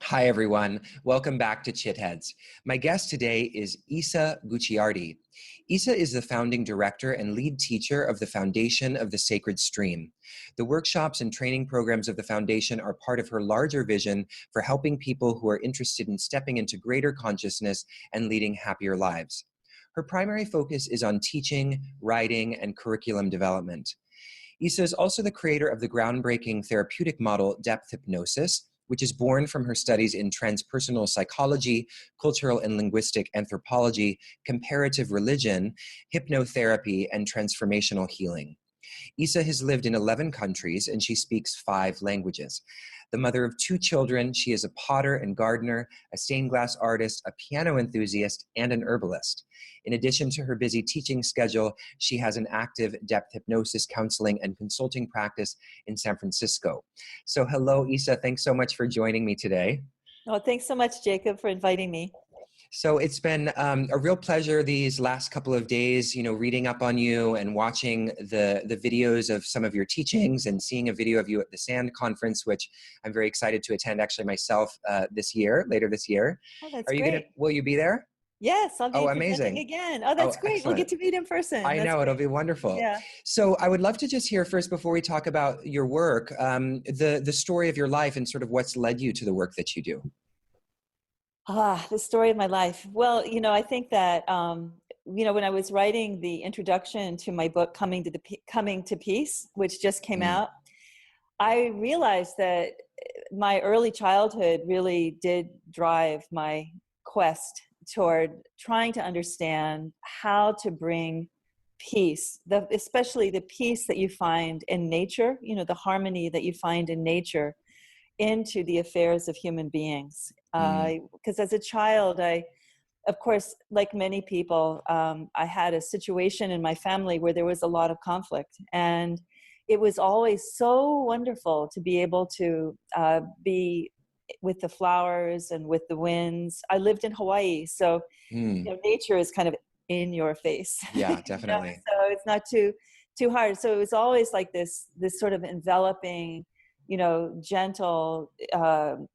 Hi, everyone. Welcome back to Chitheads. My guest today is Isa Gucciardi. Isa is the founding director and lead teacher of the Foundation of the Sacred Stream. The workshops and training programs of the foundation are part of her larger vision for helping people who are interested in stepping into greater consciousness and leading happier lives. Her primary focus is on teaching, writing, and curriculum development. Isa is also the creator of the groundbreaking therapeutic model Depth Hypnosis, which is born from her studies in transpersonal psychology, cultural and linguistic anthropology, comparative religion, hypnotherapy, and transformational healing. Isa has lived in 11 countries and she speaks 5 languages. The mother of 2 children, she is a potter and gardener, a stained glass artist, a piano enthusiast, and an herbalist. In addition to her busy teaching schedule, she has an active depth hypnosis counseling and consulting practice in San Francisco. So hello, Isa. Thanks so much for joining me today. Oh, thanks so much, Jacob, for inviting me. So it's been a real pleasure these last couple of days, reading up on you and watching the videos of some of your teachings and seeing a video of you at the SAND conference, which I'm very excited to attend actually myself later this year. Oh, that's great. Will you be there? Yes, I'll be presenting amazing. again. Oh, that's great. Excellent. We'll get to meet in person. I know, it'll be wonderful. Yeah. So I would love to just hear first, before we talk about your work, the story of your life and sort of what's led you to the work that you do. The story of my life. Well, I think that, when I was writing the introduction to my book, Coming to Peace, which just came out, I realized that my early childhood really did drive my quest toward trying to understand how to bring peace, especially the peace that you find in nature, the harmony that you find in nature, into the affairs of human beings. Because as a child, of course, like many people, I had a situation in my family where there was a lot of conflict. And it was always so wonderful to be able to be with the flowers and with the winds. I lived in Hawaii, so nature is kind of in your face. Yeah, definitely. So it's not too hard. So it was always like this sort of enveloping, gentle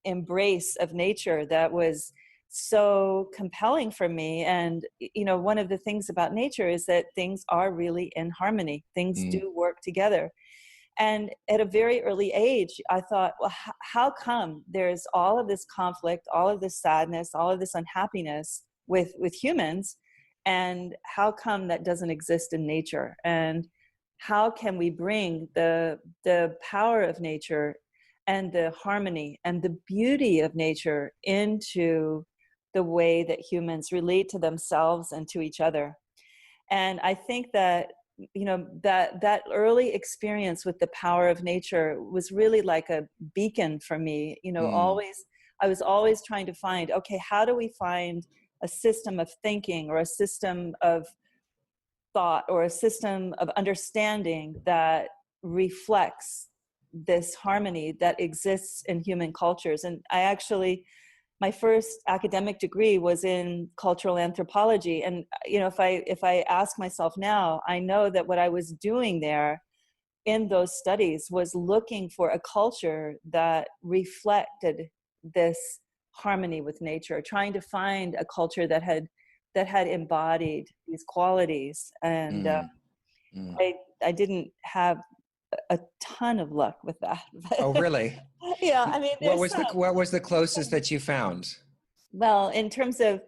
embrace of nature that was so compelling for me. And, one of the things about nature is that things are really in harmony. Things do work together. And at a very early age, I thought, well, how come there's all of this conflict, all of this sadness, all of this unhappiness with humans? And how come that doesn't exist in nature? And how can we bring the power of nature and the harmony and the beauty of nature into the way that humans relate to themselves and to each other? And I think that, that early experience with the power of nature was really like a beacon for me. I was always trying to find, okay, how do we find a system of thinking or a system of thought or a system of understanding that reflects this harmony that exists in human cultures. And my first academic degree was in cultural anthropology. And, if I ask myself now, I know that what I was doing there in those studies was looking for a culture that reflected this harmony with nature, trying to find a culture that had embodied these qualities. And I didn't have a ton of luck with that. Oh, really? Yeah, I mean, what was the closest that you found? Well, in terms of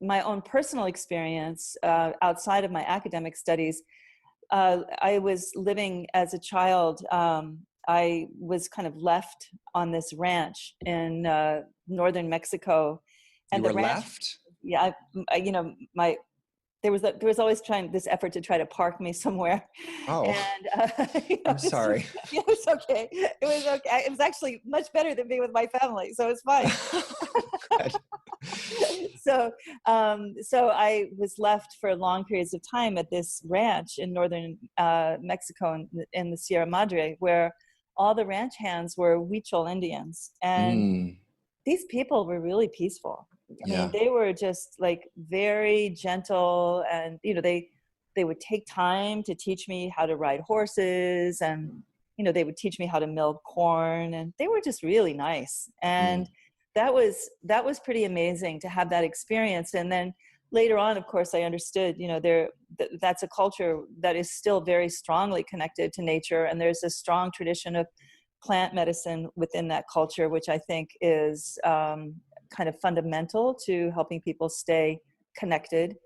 my own personal experience outside of my academic studies, I was living as a child. I was kind of left on this ranch in northern Mexico, and you were the ranch. Left? Yeah, there was always this effort to try to park me somewhere. Oh, and, I'm sorry. It was okay. It was okay. It was actually much better than being with my family, so it's fine. Good. So I was left for long periods of time at this ranch in northern Mexico in the Sierra Madre, where all the ranch hands were Huichol Indians, and these people were really peaceful. I mean, they were just like very gentle, and they would take time to teach me how to ride horses, and they would teach me how to mill corn, and they were just really nice. And Mm. that was pretty amazing to have that experience. And then later on, of course, I understood, that's a culture that is still very strongly connected to nature. And there's a strong tradition of plant medicine within that culture, which I think is kind of fundamental to helping people stay connected.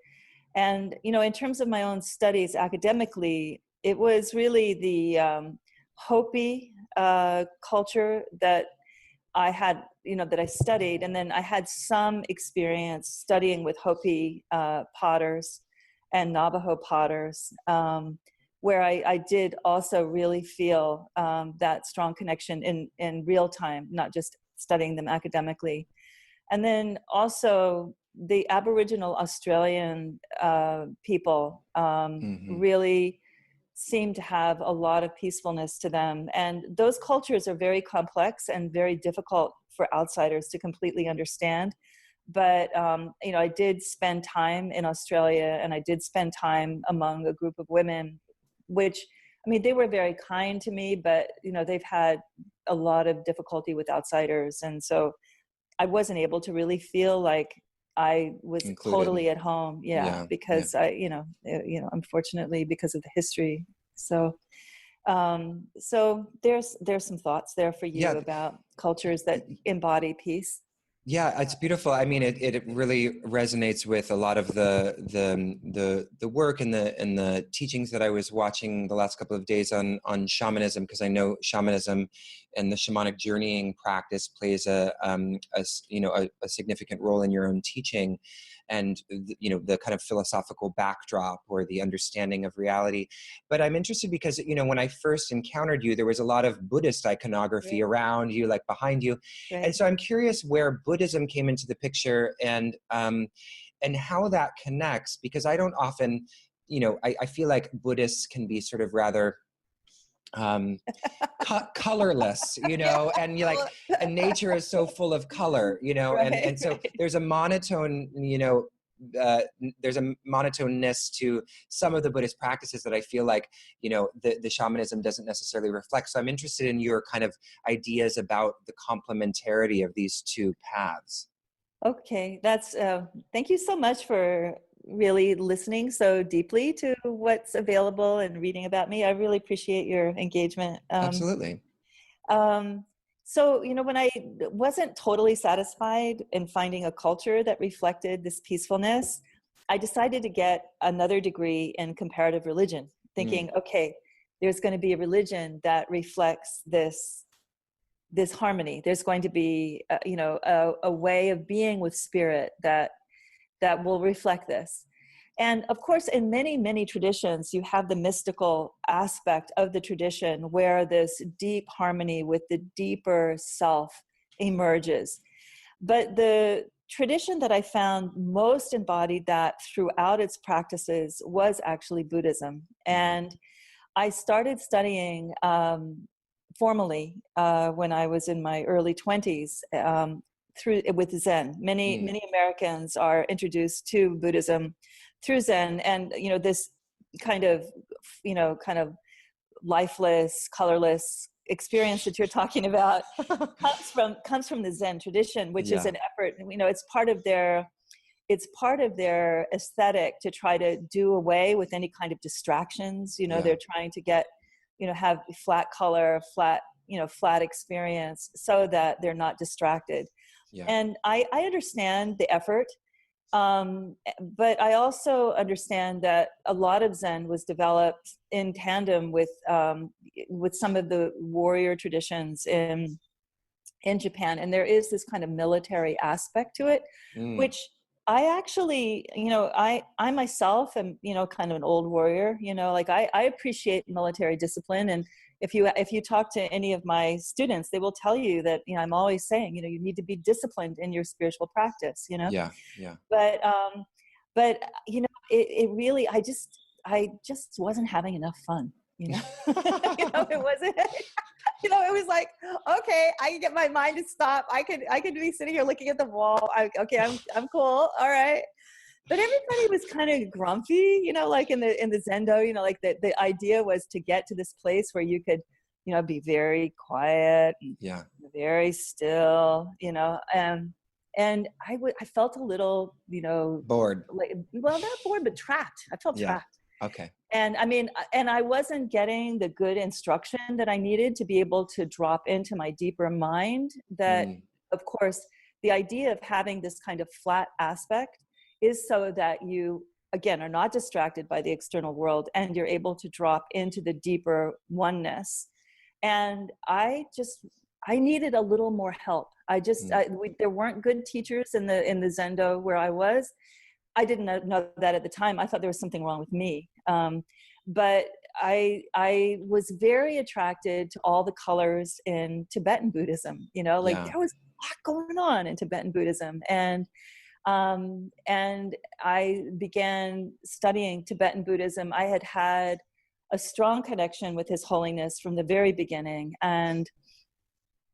And, in terms of my own studies academically, it was really the Hopi culture that I had, that I studied. And then I had some experience studying with Hopi potters and Navajo potters, where I did also really feel that strong connection in real time, not just studying them academically. And then also the Aboriginal Australian people Mm-hmm. really seem to have a lot of peacefulness to them. And those cultures are very complex and very difficult for outsiders to completely understand. But, I did spend time in Australia, and I did spend time among a group of women, which, they were very kind to me, but, they've had a lot of difficulty with outsiders. And so I wasn't able to really feel like I was Included. totally at home. Yeah. Yeah. Because unfortunately, because of the history. So, so there's some thoughts there for you Yeah. about cultures that embody peace. Yeah, it's beautiful. I mean, it really resonates with a lot of the work and the teachings that I was watching the last couple of days on shamanism, because I know shamanism and the shamanic journeying practice plays a significant role in your own teaching, and the kind of philosophical backdrop or the understanding of reality. But I'm interested because when I first encountered you, there was a lot of Buddhist iconography Right. around you, like behind you. Right. And so I'm curious where Buddhism came into the picture and how that connects, because I don't often, I feel like Buddhists can be sort of rather colorless, Yeah. and you like, and nature is so full of color, and Right. so Right. there's a monotone, there's a monotoneness to some of the Buddhist practices that I feel like, the shamanism doesn't necessarily reflect. So I'm interested in your kind of ideas about the complementarity of these two paths. Okay. That's, thank you so much for really listening so deeply to what's available and reading about me. I really appreciate your engagement. Absolutely. So, when I wasn't totally satisfied in finding a culture that reflected this peacefulness, I decided to get another degree in comparative religion, Mm. thinking, okay, there's going to be a religion that reflects this harmony. There's going to be, a way of being with spirit that will reflect this. And of course, in many, many traditions, you have the mystical aspect of the tradition where this deep harmony with the deeper self emerges. But the tradition that I found most embodied that throughout its practices was actually Buddhism. And I started studying formally when I was in my early 20s. Through with Zen. Many Mm. Americans are introduced to Buddhism through Zen, and this kind of lifeless, colorless experience that you're talking about comes from the Zen tradition, which is Yeah. an effort. It's part of their aesthetic to try to do away with any kind of distractions. Yeah. They're trying to get have flat color, flat experience, so that they're not distracted. Yeah. And I understand the effort, but I also understand that a lot of Zen was developed in tandem with some of the warrior traditions in Japan, and there is this kind of military aspect to it, Mm. which I actually, I myself am, kind of an old warrior. Like I appreciate military discipline, and if you talk to any of my students, they will tell you that I'm always saying you need to be disciplined in your spiritual practice. Yeah. Yeah. But it really, I just wasn't having enough fun. It wasn't. It was like, okay, I can get my mind to stop. I could be sitting here looking at the wall. I'm cool. All right. But everybody was kind of grumpy, like in the Zendo, like the idea was to get to this place where you could be very quiet and Yeah. very still, and I felt a little, Bored. like, well, not bored, but trapped. I felt Yeah. trapped. Okay. And I mean, and I wasn't getting the good instruction that I needed to be able to drop into my deeper mind. That, of course, the idea of having this kind of flat aspect is so that you, again, are not distracted by the external world and you're able to drop into the deeper oneness. And I needed a little more help. There weren't good teachers in the Zendo where I was. I didn't know that at the time. I thought there was something wrong with me. But I was very attracted to all the colors in Tibetan Buddhism. There was a lot going on in Tibetan Buddhism. And I began studying Tibetan Buddhism. I had a strong connection with His Holiness from the very beginning. And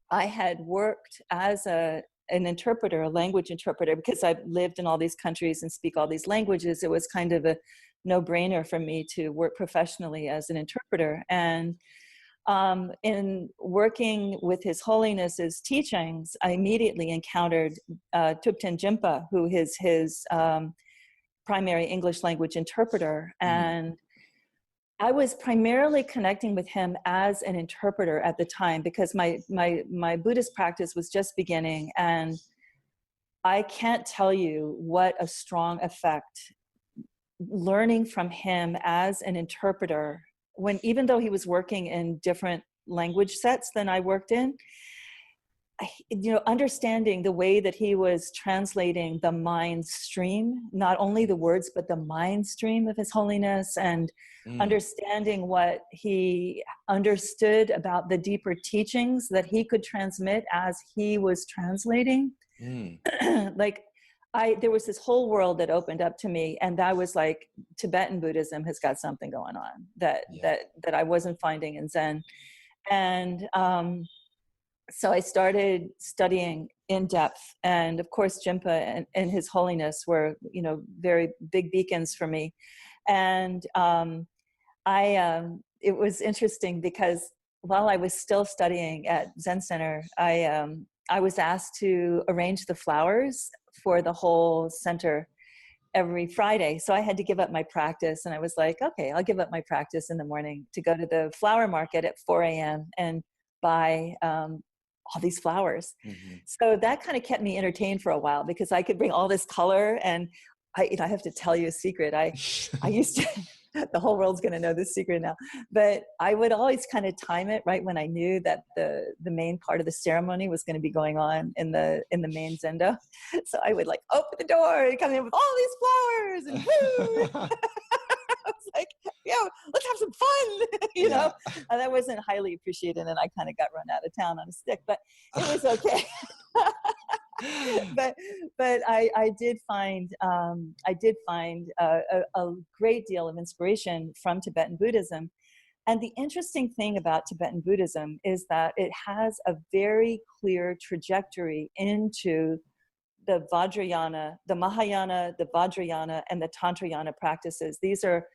I had worked as an interpreter, a language interpreter, because I've lived in all these countries and speak all these languages. It was kind of a no-brainer for me to work professionally as an interpreter. And in working with His Holiness's teachings, I immediately encountered Thupten Jinpa, who is his primary English language interpreter. And I was primarily connecting with him as an interpreter at the time, because my Buddhist practice was just beginning. And I can't tell you what a strong effect learning from him as an interpreter, even though he was working in different language sets than I worked in, understanding the way that he was translating the mind stream, not only the words, but the mind stream of His Holiness, and understanding what he understood about the deeper teachings that he could transmit as he was translating. There was this whole world that opened up to me, and I was like, Tibetan Buddhism has got something going on that I wasn't finding in Zen. And so I started studying in depth, and of course Jinpa and His Holiness were, very big beacons for me. And it was interesting because while I was still studying at Zen Center, I was asked to arrange the flowers for the whole center every Friday. So I had to give up my practice, and I was like, okay, I'll give up my practice in the morning to go to the flower market at 4 a.m. and buy all these flowers. So that kind of kept me entertained for a while, because I could bring all this color. And I have to tell you a secret. I used to, the whole world's going to know this secret now, but I would always kind of time it right when I knew that the main part of the ceremony was going to be going on in the main zendo. So I would open the door and come in with all these flowers and woo! I was like, let's have some fun, And that wasn't highly appreciated, and I kind of got run out of town on a stick, but it was okay. but I did find a great deal of inspiration from Tibetan Buddhism. And the interesting thing about Tibetan Buddhism is that it has a very clear trajectory into the Vajrayana, the Mahayana, the Vajrayana, and the Tantrayana practices. These are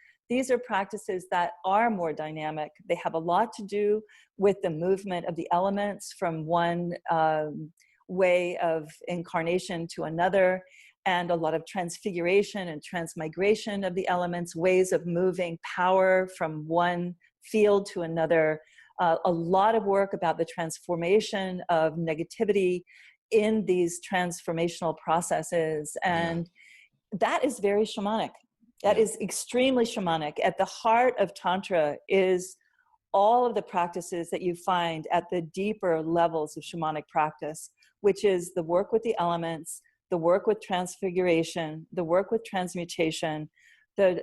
practices that are more dynamic. They have a lot to do with the movement of the elements from one way of incarnation to another, and a lot of transfiguration and transmigration of the elements, ways of moving power from one field to another. A lot of work about the transformation of negativity in these transformational processes. And that is very shamanic. That is extremely shamanic. At the heart of Tantra is all of the practices that you find at the deeper levels of shamanic practice, which is the work with the elements, the work with transfiguration, the work with transmutation, the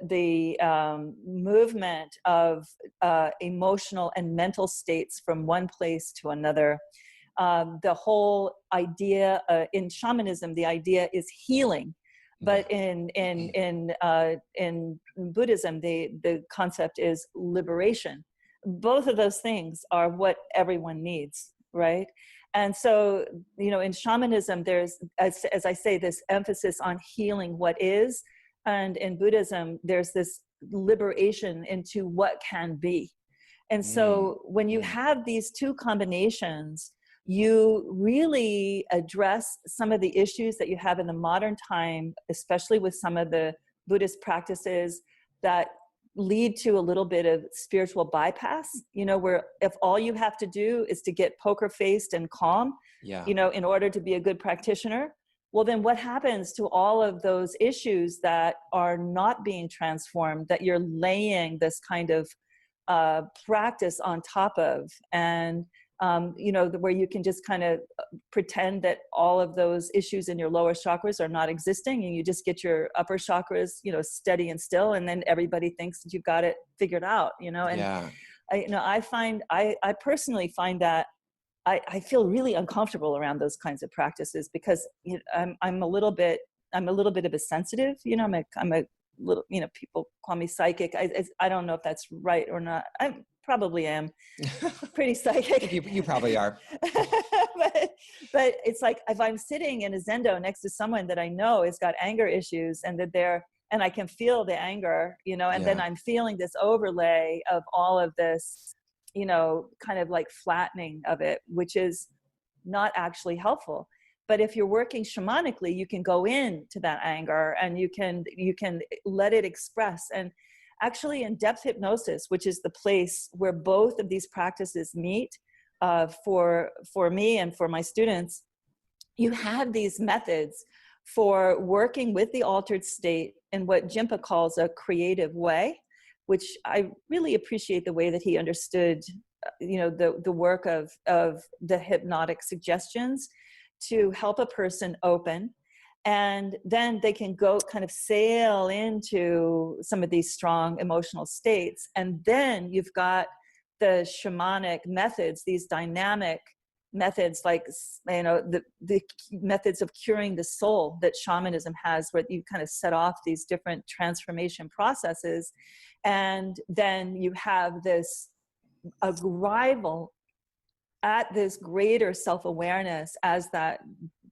movement of emotional and mental states from one place to another. The whole idea in shamanism, the idea is healing, but in Buddhism, the concept is liberation. Both of those things are what everyone needs, right? And so, in shamanism, there's, as I say, this emphasis on healing what is, and in Buddhism, there's this liberation into what can be. And so when you have these two combinations, you really address some of the issues that you have in the modern time, especially with some of the Buddhist practices that lead to a little bit of spiritual bypass, you know, where if all you have to do is to get poker faced and calm, you know, in order to be a good practitioner, well, then what happens to all of those issues that are not being transformed, that you're laying this kind of practice on top of? And you know, where you can just kind of pretend that all of those issues in your lower chakras are not existing, and you just get your upper chakras, you know, steady and still, and then everybody thinks that you've got it figured out, you know. And you know, I personally find that I feel really uncomfortable around those kinds of practices, because you know, I'm a little bit of a sensitive, you know. I'm a little, you know, people call me psychic. I don't know if that's right or not. I probably am pretty psychic. You probably are. but it's like, if I'm sitting in a zendo next to someone that I know has got anger issues, and and I can feel the anger, you know, and then I'm feeling this overlay of all of this, you know, kind of like flattening of it, which is not actually helpful. But if you're working shamanically, you can go into that anger and you can let it express. And actually, in depth hypnosis, which is the place where both of these practices meet, for me and for my students, you have these methods for working with the altered state in what Jimpa calls a creative way, which I really appreciate the way that he understood, you know, the work of the hypnotic suggestions to help a person open. And then they can go kind of sail into some of these strong emotional states. And then you've got the shamanic methods, these dynamic methods, like, you know, the methods of curing the soul that shamanism has, where you kind of set off these different transformation processes. And then you have this arrival at this greater self-awareness as that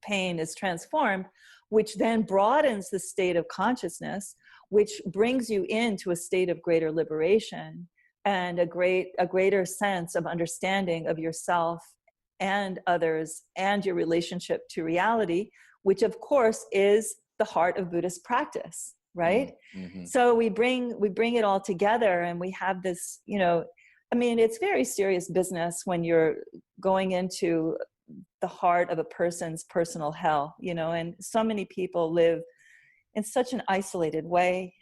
pain is transformed, which then broadens the state of consciousness, which brings you into a state of greater liberation and a greater sense of understanding of yourself and others and your relationship to reality, which of course is the heart of Buddhist practice, right? Mm-hmm. So we bring it all together, and we have this, you know, I mean, it's very serious business when you're going into the heart of a person's personal hell, you know, and so many people live in such an isolated way,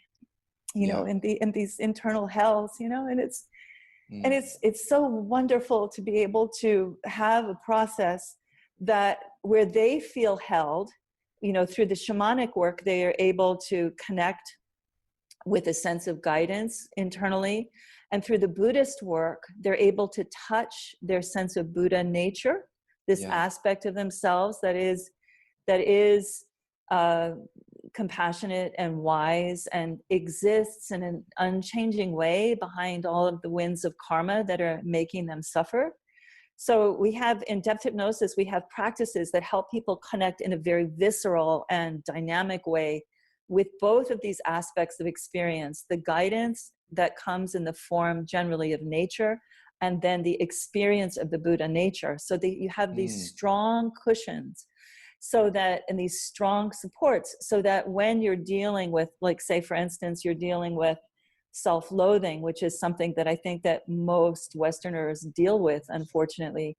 you know, in these internal hells, you know, and it's so wonderful to be able to have a process that where they feel held, you know, through the shamanic work, they are able to connect with a sense of guidance internally. And through the Buddhist work, they're able to touch their sense of Buddha nature, this aspect of themselves that is compassionate and wise and exists in an unchanging way behind all of the winds of karma that are making them suffer. So we have, in depth hypnosis, we have practices that help people connect in a very visceral and dynamic way with both of these aspects of experience, the guidance that comes in the form generally of nature, and then the experience of the Buddha nature. So that you have these strong cushions, so that, and these strong supports, so that when you're dealing with, like, say, for instance, you're dealing with self-loathing, which is something that I think that most Westerners deal with, unfortunately.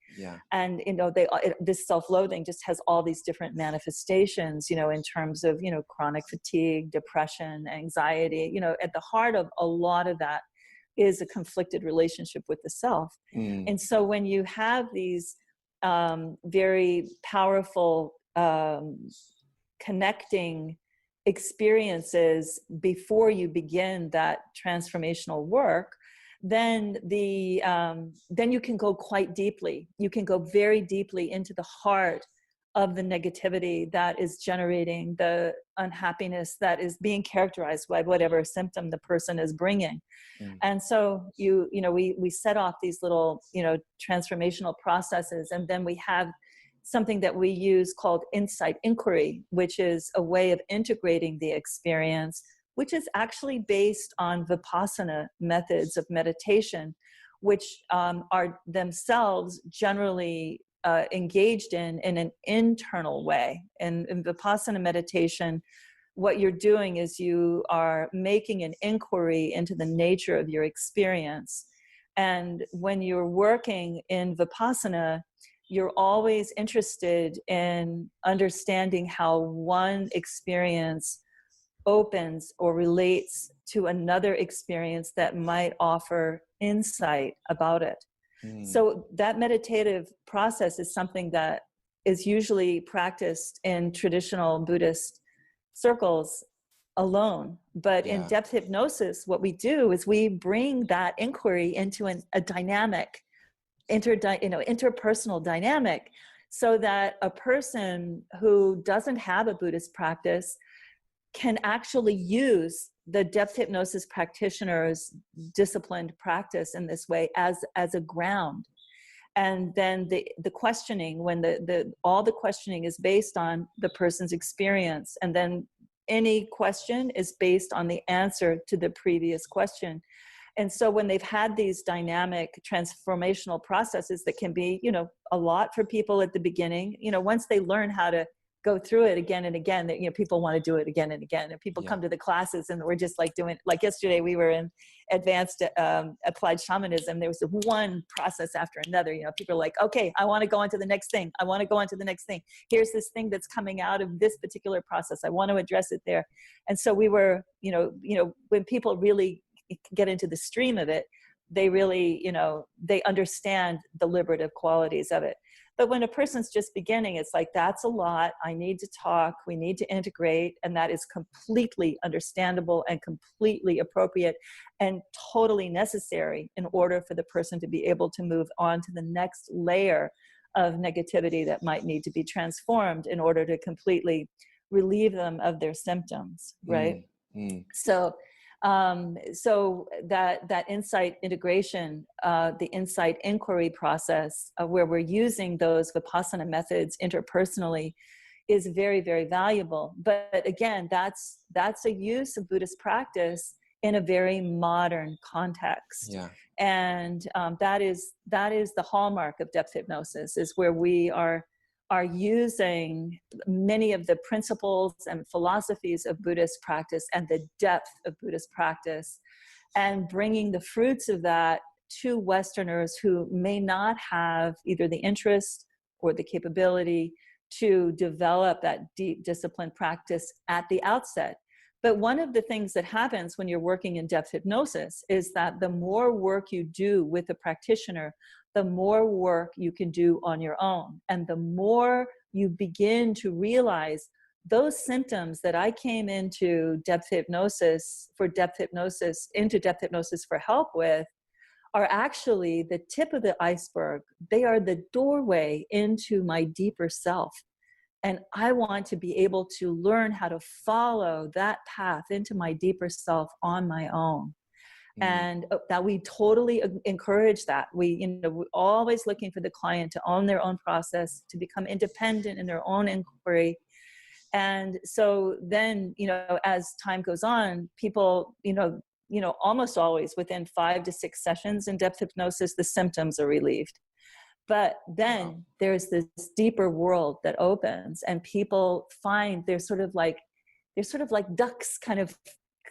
And, you know, this self-loathing just has all these different manifestations, you know, in terms of, you know, chronic fatigue, depression, anxiety. You know, at the heart of a lot of that is a conflicted relationship with the self. And so when you have these very powerful connecting experiences before you begin that transformational work, then then you can go quite deeply. You can go very deeply into the heart of the negativity that is generating the unhappiness that is being characterized by whatever symptom the person is bringing. And so you know, we set off these little, you know, transformational processes, and then we have something that we use called insight inquiry, which is a way of integrating the experience, which is actually based on Vipassana methods of meditation, which are themselves generally engaged in an internal way. And in Vipassana meditation, what you're doing is you are making an inquiry into the nature of your experience. And when you're working in Vipassana, you're always interested in understanding how one experience opens or relates to another experience that might offer insight about it. So that meditative process is something that is usually practiced in traditional Buddhist circles alone. But in depth hypnosis, what we do is we bring that inquiry into a dynamic, interpersonal dynamic, so that a person who doesn't have a Buddhist practice can actually use the depth hypnosis practitioner's disciplined practice in this way as a ground. And then the questioning, when all the questioning is based on the person's experience, and then any question is based on the answer to the previous question. And so when they've had these dynamic transformational processes that can be, a lot for people at the beginning, once they learn how to go through it again and again, that people want to do it again and again, and people come to the classes and we're just like doing, like yesterday we were in advanced applied shamanism. There was one process after another. People are like, okay, I want to go on to the next thing. I want to go on to the next thing. Here's this thing that's coming out of this particular process. I want to address it there. And so we were, when people really get into the stream of it, they really, they understand the liberative qualities of it. But when a person's just beginning, it's like, that's a lot. I need to talk. We need to integrate. And that is completely understandable and completely appropriate and totally necessary in order for the person to be able to move on to the next layer of negativity that might need to be transformed in order to completely relieve them of their symptoms, right? So that insight integration, the insight inquiry process, where we're using those Vipassana methods interpersonally, is very, very valuable. But again, that's a use of Buddhist practice in a very modern context. And that is the hallmark of depth hypnosis, is where we are using many of the principles and philosophies of Buddhist practice and the depth of Buddhist practice, and bringing the fruits of that to Westerners who may not have either the interest or the capability to develop that deep disciplined practice at the outset. But one of the things that happens when you're working in depth hypnosis is that the more work you do with a practitioner, the more work you can do on your own. And the more you begin to realize those symptoms that I came into depth hypnosis for help with are actually the tip of the iceberg. They are the doorway into my deeper self. And I want to be able to learn how to follow that path into my deeper self on my own. And that we totally encourage that. We're always looking for the client to own their own process, to become independent in their own inquiry. And so then, as time goes on, people, almost always within 5 to 6 sessions in depth hypnosis, the symptoms are relieved. But then there's this deeper world that opens, and people find they're sort of like ducks kind of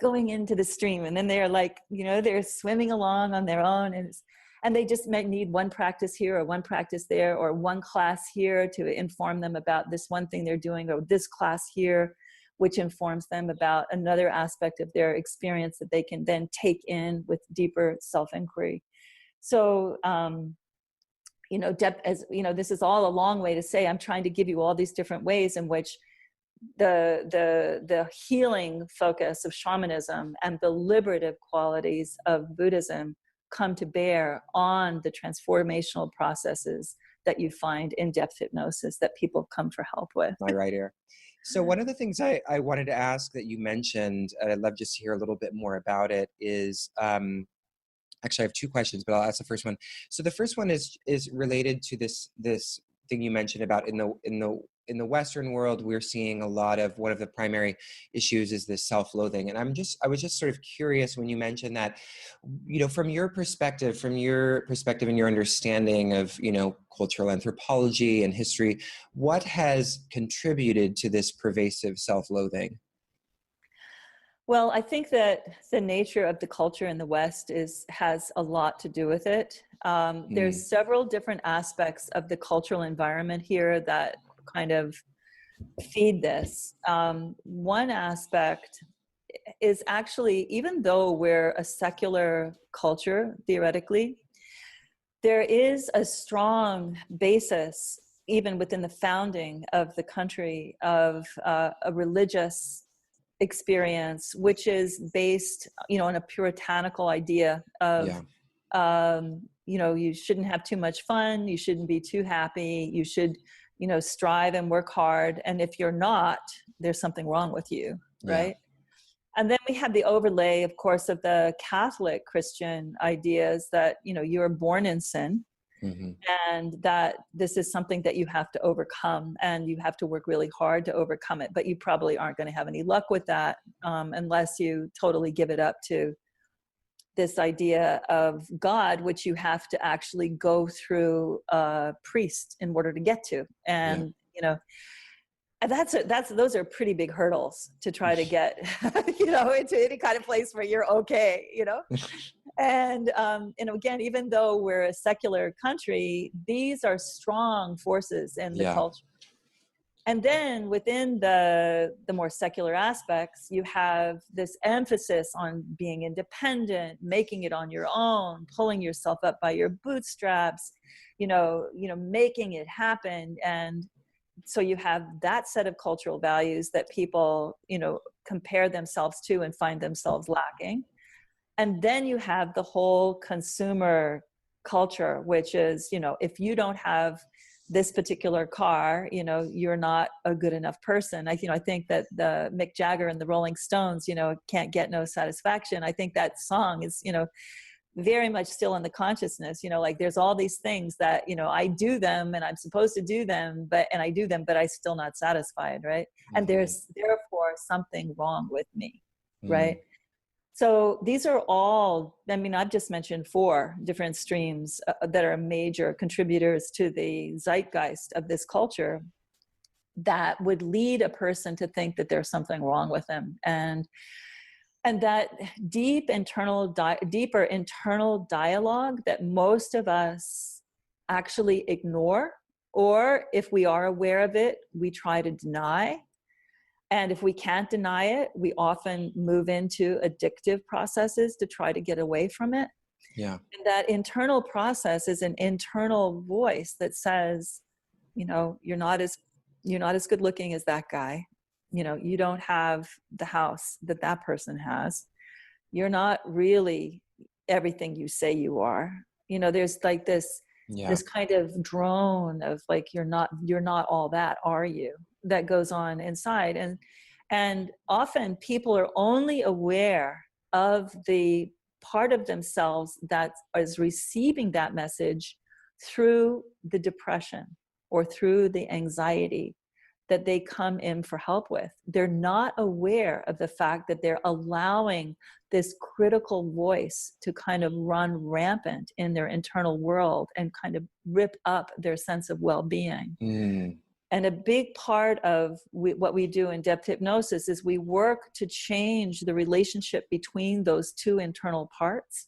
going into the stream, and then they're like, they're swimming along on their own, and they just might need one practice here or one practice there, or one class here to inform them about this one thing they're doing, or this class here which informs them about another aspect of their experience that they can then take in with deeper self-inquiry. So depth, as this is all a long way to say, I'm trying to give you all these different ways in which the healing focus of shamanism and the liberative qualities of Buddhism come to bear on the transformational processes that you find in depth hypnosis that people come for help with. My right ear. So one of the things I wanted to ask that you mentioned, and I'd love just to hear a little bit more about it, is actually I have 2 questions, but I'll ask the first one. So the first one is related to this thing you mentioned about in the Western world, we're seeing a lot of, one of the primary issues is this self-loathing. And I was just sort of curious when you mentioned that, from your perspective and your understanding of, cultural anthropology and history, what has contributed to this pervasive self-loathing? Well, I think that the nature of the culture in the West has a lot to do with it. There's several different aspects of the cultural environment here that kind of feed this. One aspect is actually, even though we're a secular culture, theoretically, there is a strong basis, even within the founding of the country, of a religious experience, which is based, on a puritanical idea of, you shouldn't have too much fun, you shouldn't be too happy, you should, strive and work hard. And if you're not, there's something wrong with you, right? Yeah. And then we have the overlay, of course, of the Catholic Christian ideas that, you're born in sin. Mm-hmm. And that this is something that you have to overcome, and you have to work really hard to overcome it. But you probably aren't going to have any luck with that unless you totally give it up to this idea of God, which you have to actually go through a priest in order to get to. And, and those are pretty big hurdles to try to get, into any kind of place where you're okay, And, again, even though we're a secular country, these are strong forces in the culture. And then within the more secular aspects, you have this emphasis on being independent, making it on your own, pulling yourself up by your bootstraps, making it happen. And so you have that set of cultural values that people, compare themselves to and find themselves lacking. And then you have the whole consumer culture, which is, if you don't have this particular car, you're not a good enough person. I think that the Mick Jagger and the Rolling Stones, can't get no satisfaction. I think that song is, very much still in the consciousness, like there's all these things that, I do them and I'm supposed to do them, but I'm still not satisfied. Right. Mm-hmm. And there's therefore something wrong with me. Mm-hmm. Right. So these are all, I've just mentioned 4 different streams that are major contributors to the zeitgeist of this culture that would lead a person to think that there's something wrong with them. And that deeper internal dialogue that most of us actually ignore, or if we are aware of it, we try to deny. And if we can't deny it, we often move into addictive processes to try to get away from it. Yeah. And that internal process is an internal voice that says, you're not as good looking as that guy. You don't have the house that person has. You're not really everything you say you are. There's like this kind of drone of like, you're not all that, are you? That goes on inside. And often people are only aware of the part of themselves that is receiving that message through the depression or through the anxiety that they come in for help with. They're not aware of the fact that they're allowing this critical voice to kind of run rampant in their internal world and kind of rip up their sense of well-being. Mm. And a big part of what we do in depth hypnosis is we work to change the relationship between those 2 internal parts,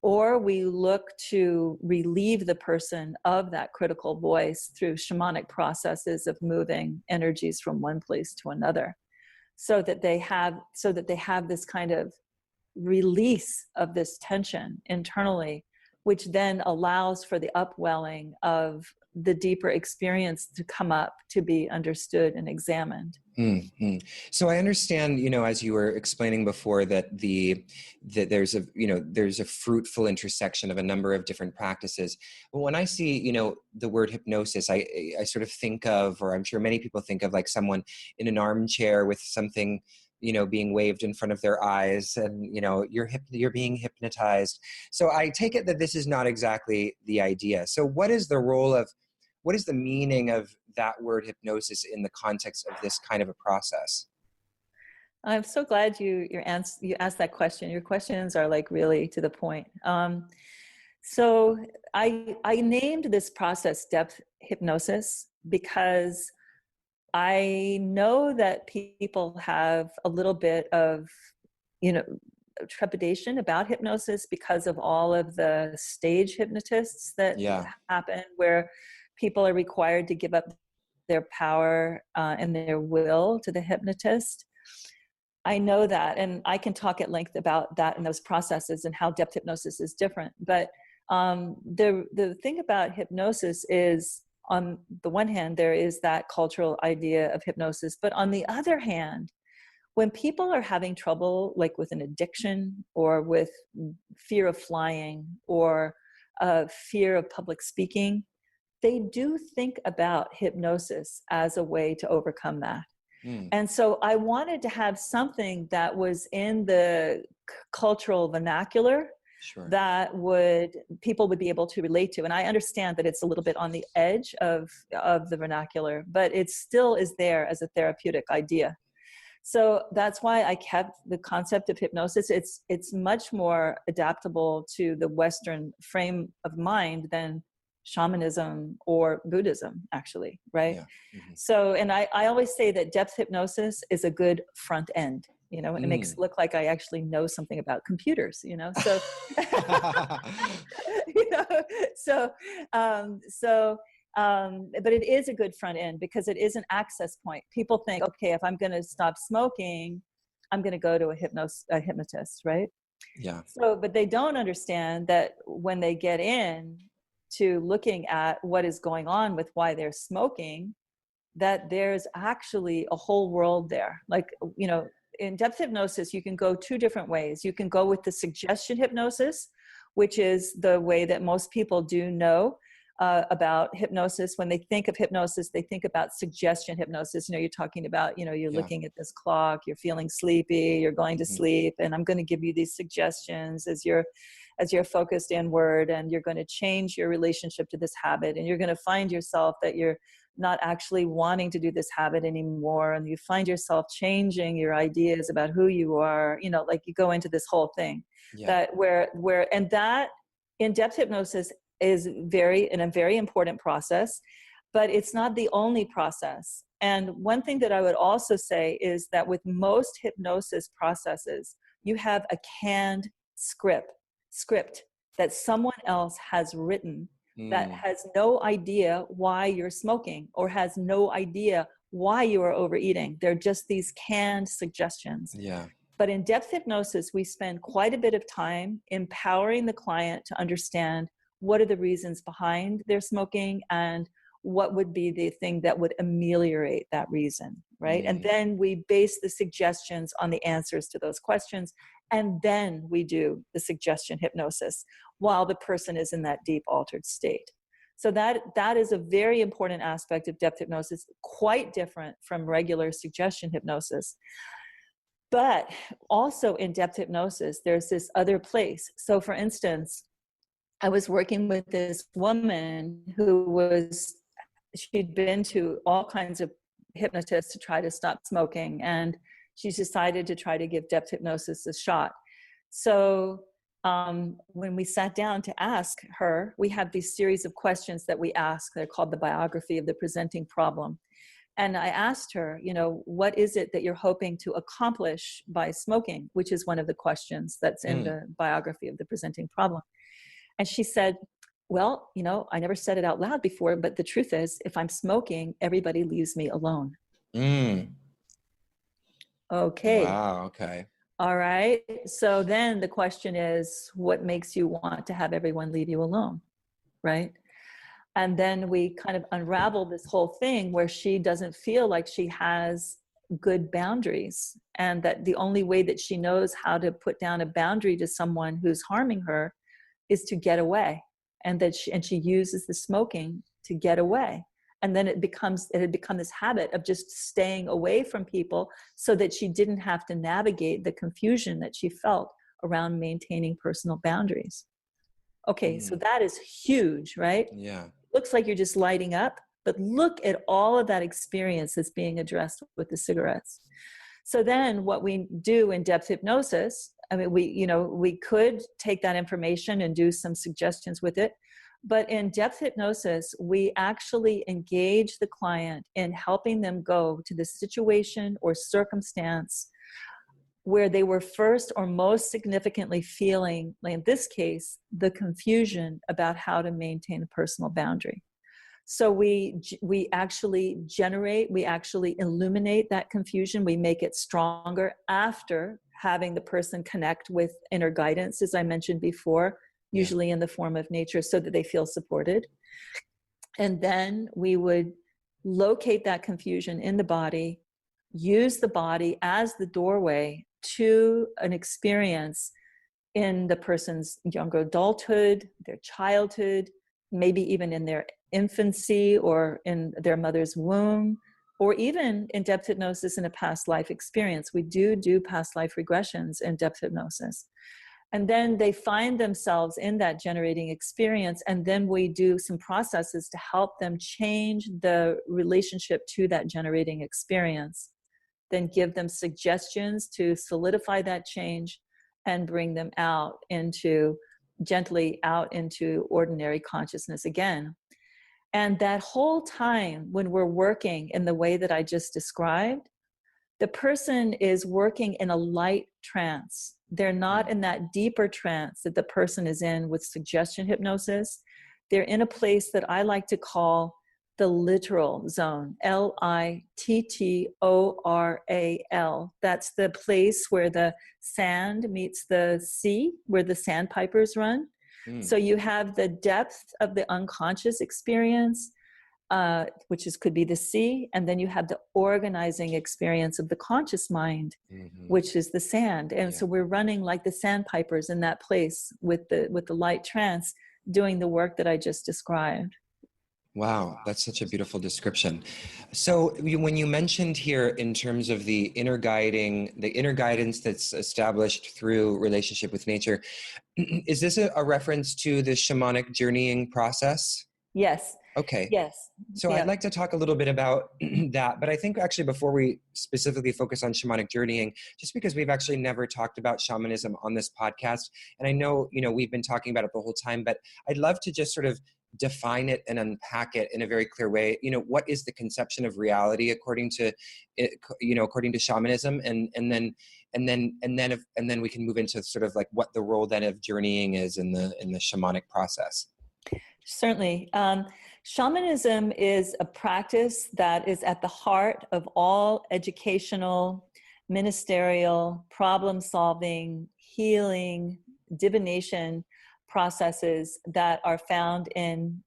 or we look to relieve the person of that critical voice through shamanic processes of moving energies from one place to another, so that they have this kind of release of this tension internally, which then allows for the upwelling of the deeper experience to come up, to be understood and examined. Mm-hmm. So I understand, as you were explaining before, that there's a fruitful intersection of a number of different practices. But when I see, the word hypnosis, I sort of think of, or I'm sure many people think of, like someone in an armchair with something, being waved in front of their eyes, and, you're being hypnotized. So I take it that this is not exactly the idea. So what is the role of what is the meaning of that word hypnosis in the context of this kind of a process? I'm so glad you asked that question. Your questions are like really to the point. So I named this process depth hypnosis because I know that people have a little bit of, you know, trepidation about hypnosis because of all of the stage hypnotists that Yeah. happen, where people are required to give up their power and their will to the hypnotist. I know that, and I can talk at length about that and those processes and how depth hypnosis is different. But the thing about hypnosis is, on the one hand, there is that cultural idea of hypnosis, but on the other hand, when people are having trouble, like with an addiction or with fear of flying or fear of public speaking, they do think about hypnosis as a way to overcome that. Mm. And so I wanted to have something that was in the cultural vernacular Sure. that people would be able to relate to. And I understand that it's a little bit on the edge of the vernacular, but it still is there as a therapeutic idea. So that's why I kept the concept of hypnosis. It's much more adaptable to the Western frame of mind than shamanism or Buddhism, actually, right? Yeah. Mm-hmm. So, and I always say that depth hypnosis is a good front end. You know, it makes it look like I actually know something about computers, you know, so, you know, so, but it is a good front end because it is an access point. People think, okay, if I'm going to stop smoking, I'm going to go to a hypnotist, right? Yeah. So, but they don't understand that when they get in to looking at what is going on with why they're smoking, that there's actually a whole world there. Like, you know, in depth hypnosis, you can go two different ways. You can go with the suggestion hypnosis, which is the way that most people do know about hypnosis. When they think of hypnosis, they think about suggestion hypnosis. You know, you're talking about, you know, you're looking at this clock, you're feeling sleepy, you're going to sleep, and I'm going to give you these suggestions as you're focused inward, and you're going to change your relationship to this habit, and you're going to find yourself that you're not actually wanting to do this habit anymore, and you find yourself changing your ideas about who you are, you know, like you go into this whole thing. That where and that in-depth hypnosis is a very important process, but it's not the only process. And one thing that I would also say is that with most hypnosis processes, you have a canned script that someone else has written that has no idea why you're smoking or has no idea why you are overeating. They're just these canned suggestions. Yeah. But in depth hypnosis, we spend quite a bit of time empowering the client to understand what are the reasons behind their smoking and what would be the thing that would ameliorate that reason, right? And then we base the suggestions on the answers to those questions. And then we do the suggestion hypnosis while the person is in that deep altered state. So that is a very important aspect of depth hypnosis, quite different from regular suggestion hypnosis. But also in depth hypnosis, there's this other place. So for instance, I was working with this woman she'd been to all kinds of hypnotists to try to stop smoking, and she's decided to try to give depth hypnosis a shot. So when we sat down to ask her, we have these series of questions that we ask. They're called the biography of the presenting problem. And I asked her, you know, what is it that you're hoping to accomplish by smoking, which is one of the questions that's in the biography of the presenting problem. And she said, well, you know, I never said it out loud before, but the truth is, if I'm smoking, everybody leaves me alone. Okay. Wow. Okay. All right. So then the question is, what makes you want to have everyone leave you alone? Right. And then we kind of unravel this whole thing where she doesn't feel like she has good boundaries, and that the only way that she knows how to put down a boundary to someone who's harming her is to get away. And that she uses the smoking to get away. And then it had become this habit of just staying away from people so that she didn't have to navigate the confusion that she felt around maintaining personal boundaries. Okay, so that is huge, right? Yeah. Looks like you're just lighting up. but look at all of that experience that's being addressed with the cigarettes. So then what we do in depth hypnosis, I mean, we could take that information and do some suggestions with it. But in depth hypnosis, we actually engage the client in helping them go to the situation or circumstance where they were first or most significantly feeling, like in this case, the confusion about how to maintain a personal boundary. So we actually illuminate that confusion. We make it stronger after having the person connect with inner guidance, as I mentioned before, usually in the form of nature, so that they feel supported. And then we would locate that confusion in the body, use the body as the doorway to an experience in the person's younger adulthood, their childhood, maybe even in their infancy or in their mother's womb, or even in depth hypnosis in a past life experience. We do past life regressions in depth hypnosis. And then they find themselves in that generating experience, and then we do some processes to help them change the relationship to that generating experience, then give them suggestions to solidify that change and bring them gently out into ordinary consciousness again. And that whole time when we're working in the way that I just described, the person is working in a light trance. They're not in that deeper trance that the person is in with suggestion hypnosis. They're in a place that I like to call the littoral zone, Littoral. That's the place where the sand meets the sea, where the sandpipers run. So you have the depth of the unconscious experience, which could be the sea, and then you have the organizing experience of the conscious mind, which is the sand. And so we're running like the sandpipers in that place with the light trance, doing the work that I just described. Wow, that's such a beautiful description. So when you mentioned here in terms of the inner guidance that's established through relationship with nature, is this a reference to the shamanic journeying process? Yes. Okay. Yes. So I'd like to talk a little bit about that, but I think actually before we specifically focus on shamanic journeying, just because we've actually never talked about shamanism on this podcast, and I know, we've been talking about it the whole time, but I'd love to just sort of define it and unpack it in a very clear way. What is the conception of reality according to shamanism, and then we can move into sort of like what the role then of journeying is in the shamanic process. Certainly. Shamanism is a practice that is at the heart of all educational, ministerial, problem-solving, healing, divination processes that are found in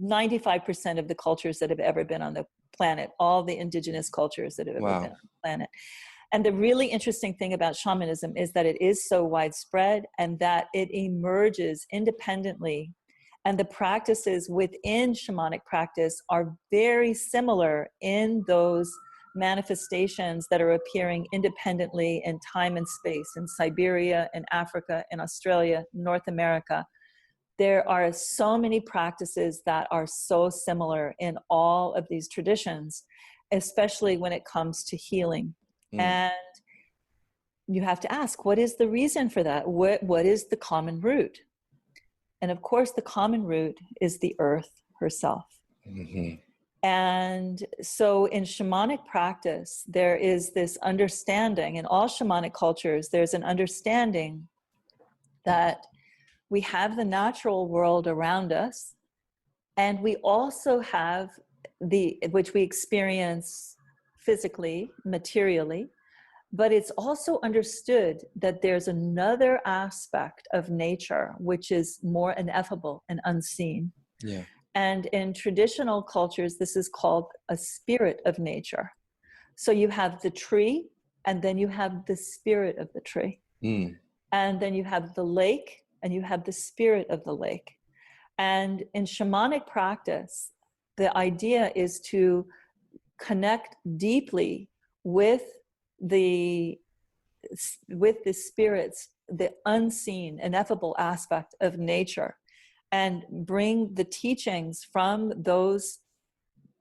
95% of the cultures that have ever been on the planet, all the indigenous cultures that have ever been on the planet. And the really interesting thing about shamanism is that it is so widespread and that it emerges independently. And the practices within shamanic practice are very similar in those manifestations that are appearing independently in time and space, in Siberia, in Africa, in Australia, North America. There are so many practices that are so similar in all of these traditions, especially when it comes to healing. And you have to ask, what is the reason for that? What is the common root? And of course, the common root is the earth herself. And so in shamanic practice, there is this understanding, in all shamanic cultures, there's an understanding that we have the natural world around us, and we also have which we experience physically, materially, but it's also understood that there's another aspect of nature which is more ineffable and unseen. And in traditional cultures, this is called a spirit of nature. So you have the tree, and then you have the spirit of the tree. And then you have the lake, and you have the spirit of the lake. And in shamanic practice, the idea is to connect deeply with the spirits, the unseen, ineffable aspect of nature, and bring the teachings from those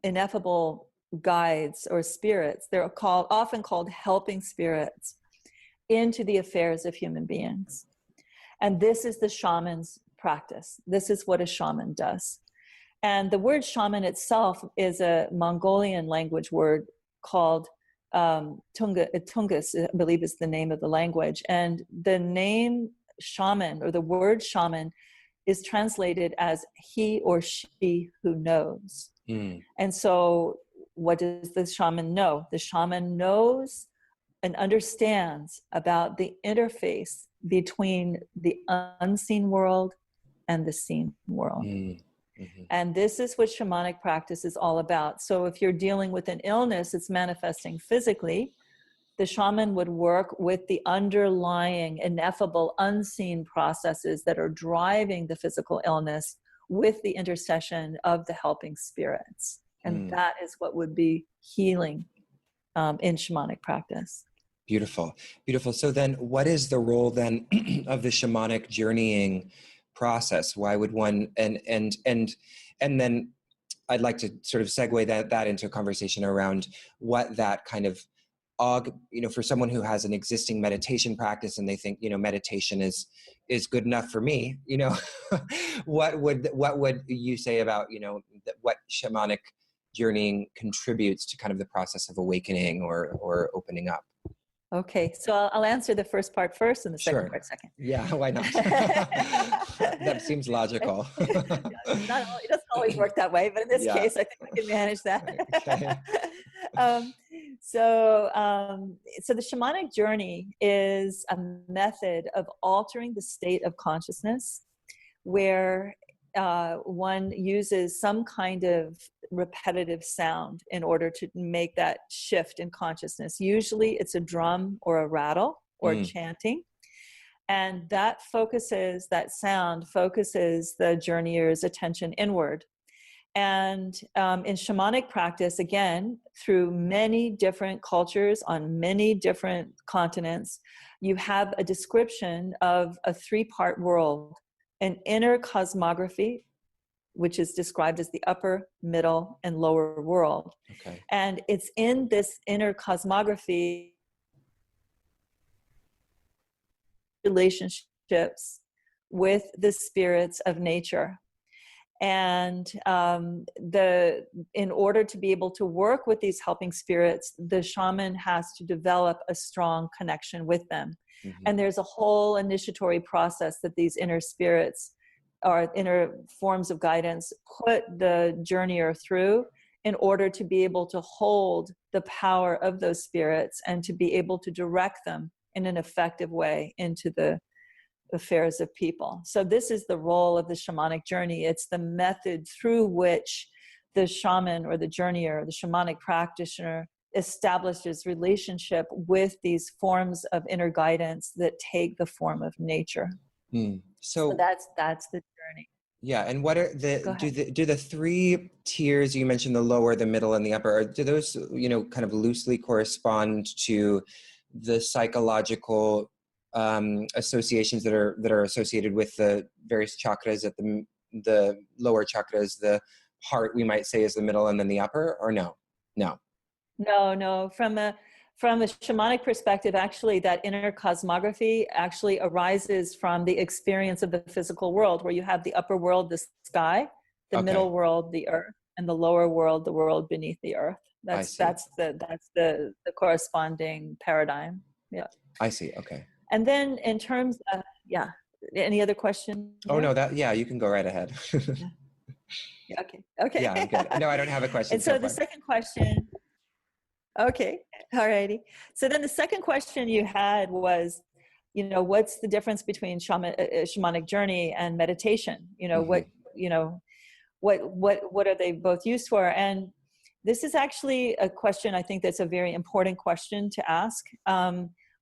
ineffable guides or spirits. They're often called helping spirits into the affairs of human beings. And this is the shaman's practice. This is what a shaman does. And the word shaman itself is a Mongolian language word called Tungus, I believe is the name of the language. And the name shaman, or the word shaman, is translated as he or she who knows. And so what does the shaman know? The shaman knows and understands about the interface between the unseen world and the seen world. And this is what shamanic practice is all about. So if you're dealing with an illness, it's manifesting physically, the shaman would work with the underlying ineffable unseen processes that are driving the physical illness with the intercession of the helping spirits. And that is what would be healing in shamanic practice. Beautiful, beautiful. So then what is the role then of the shamanic journeying process? Why would one, and then I'd like to sort of segue that into a conversation around what that kind of for someone who has an existing meditation practice and they think, meditation is good enough for me, what would you say about, what shamanic journeying contributes to kind of the process of awakening or opening up? Okay, so I'll answer the first part first and the second part second. Yeah, why not? That seems logical. It doesn't always work that way, but in this case, I think we can manage that. Okay. So the shamanic journey is a method of altering the state of consciousness where one uses some kind of repetitive sound in order to make that shift in consciousness. Usually it's a drum or a rattle or chanting. And that sound focuses the journeyer's attention inward. And in shamanic practice, again, through many different cultures on many different continents, you have a description of a three-part world: an inner cosmography, which is described as the upper, middle, and lower world. Okay. And it's in this inner cosmography relationships with the spirits of nature. And in order to be able to work with these helping spirits, the shaman has to develop a strong connection with them. And there's a whole initiatory process that these inner spirits or inner forms of guidance put the journeyer through in order to be able to hold the power of those spirits and to be able to direct them in an effective way into the affairs of people. So this is the role of the shamanic journey. It's the method through which the shaman or the journeyer, the shamanic practitioner, establishes relationship with these forms of inner guidance that take the form of nature. So that's the journey. Yeah, and what are do the three tiers you mentioned, the lower, the middle, and the upper, do those kind of loosely correspond to the psychological associations that are associated with the various chakras? At the lower chakras, the heart, we might say, is the middle, and then the upper, or no? From a shamanic perspective, actually, that inner cosmography actually arises from the experience of the physical world, where you have the upper world, the sky, the middle world, the earth, and the lower world, the world beneath the earth. That's the corresponding paradigm. Yeah. I see. Okay. And then in terms of, any other questions? Oh, no, you can go right ahead. Yeah, okay. Yeah, I'm good. No, I don't have a question. And so the second question, okay, all righty. So then the second question you had was, what's the difference between shamanic journey and meditation? What are they both used for? And this is actually a question, I think, that's a very important question to ask.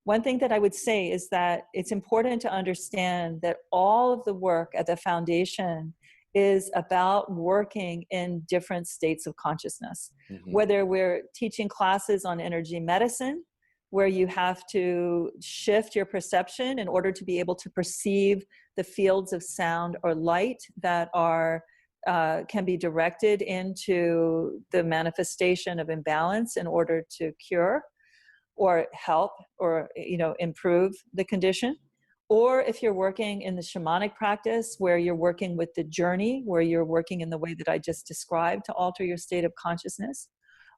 One thing that I would say is that it's important to understand that all of the work at the foundation is about working in different states of consciousness. Whether we're teaching classes on energy medicine, where you have to shift your perception in order to be able to perceive the fields of sound or light that are can be directed into the manifestation of imbalance in order to cure or help or, you know, improve the condition. Or if you're working in the shamanic practice where you're working with the journey, where you're working in the way that I just described to alter your state of consciousness,